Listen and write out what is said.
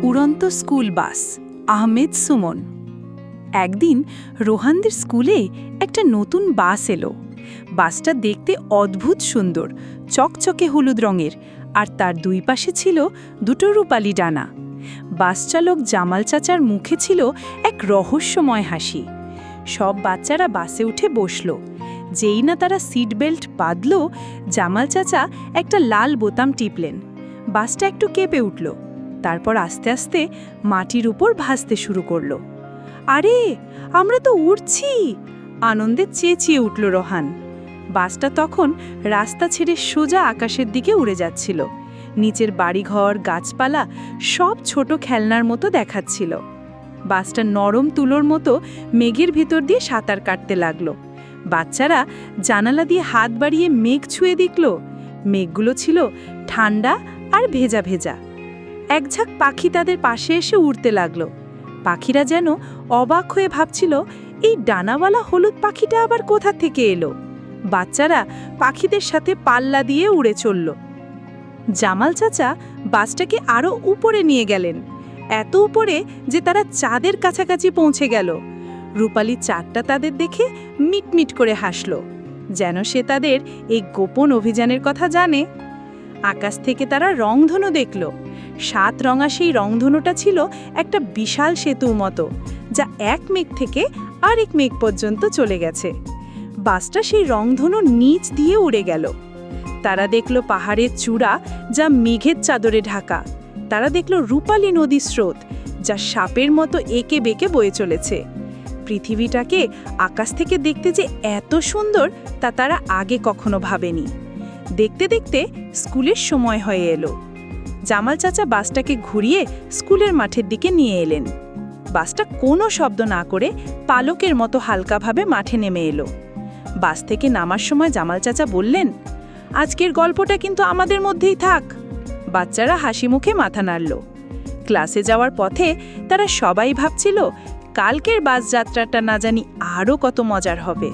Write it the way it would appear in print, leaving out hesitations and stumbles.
উড়ন্ত school bus Ahmed Suman. একদিন রোহানদের স্কুলে একটা নতুন বাস এলো। বাসটা দেখতে অদ্ভুত সুন্দর, চকচকে হলুদ রঙের, আর তার দুই পাশে ছিল দুটো রূপালি ডানা। বাস চালক জামাল চাচার মুখে ছিল এক রহস্যময় হাসি। সব বাচ্চারা বাসে উঠে বসল। যেই না তারা সিট বেল্ট বাঁধল, জামাল চাচা একটা লাল বোতাম টিপলেন। বাসটা একটু কেঁপে উঠল, তারপর আস্তে আস্তে মাটির উপর ভাসতে শুরু করল। আরে, আমরা তো উড়ছি! আনন্দে চেঁচিয়ে উঠল রোহান। বাসটা তখন রাস্তা ছেড়ে সোজা আকাশের দিকে উড়ে যাচ্ছিল। নিচের বাড়িঘর, গাছপালা সব ছোট খেলনার মতো দেখাচ্ছিল। বাসটা নরম তুলোর মতো মেঘের ভিতর দিয়ে সাঁতার কাটতে লাগলো। বাচ্চারা জানালা দিয়ে হাত বাড়িয়ে মেঘ ছুঁয়ে দেখল। মেঘগুলো ছিল ঠান্ডা আর ভেজা ভেজা। এক ঝাঁক পাখি তাদের পাশে এসে উড়তে লাগলো। পাখিরা যেন অবাক হয়ে ভাবছিল, এই ডানাওয়ালা হলুদ পাখিটা আবার কোথা থেকে এলো। বাচ্চারা পাখিদের সাথে পাল্লা দিয়ে উড়ে চলল। জামাল চাচা বাসটাকে আরও উপরে নিয়ে গেলেন, এত উপরে যে তারা চাঁদের কাছাকাছি পৌঁছে গেল। রূপালী চাঁদটা তাদের দেখে মিটমিট করে হাসল, যেন সে তাদের এই গোপন অভিযানের কথা জানে। আকাশ থেকে তারা রংধনু দেখল। 7 রঙা সেই রংধনুটা ছিল একটা বিশাল সেতুর মতো, যা এক মেঘ থেকে আরেক মেঘ পর্যন্ত চলে গেছে। বাসটা সেই রংধনুর নিচ দিয়ে উড়ে গেল। তারা দেখল পাহাড়ের চূড়া, যা মেঘের চাদরে ঢাকা। তারা দেখল রূপালী নদীর স্রোত, যা সাপের মতো এঁকে বেঁকে বয়ে চলেছে। পৃথিবীটাকে আকাশ থেকে দেখতে যে এত সুন্দর, তা তারা আগে কখনো ভাবেনি। দেখতে দেখতে স্কুলের সময় হয়ে এলো। জামাল চাচা বাসটাকে ঘুরিয়ে স্কুলের মাঠের দিকে নিয়ে এলেন। বাসটা কোনো শব্দ না করে পালকের মতো হালকাভাবে মাঠে নেমে এলো। বাস থেকে নামার সময় জামাল চাচা বললেন, আজকের গল্পটা কিন্তু আমাদের মধ্যেই থাক। বাচ্চারা হাসি মুখে মাথা নাড়ল। ক্লাসে যাওয়ার পথে তারা সবাই ভাবছিল, কালকের বাস যাত্রাটা না জানি আরও কত মজার হবে।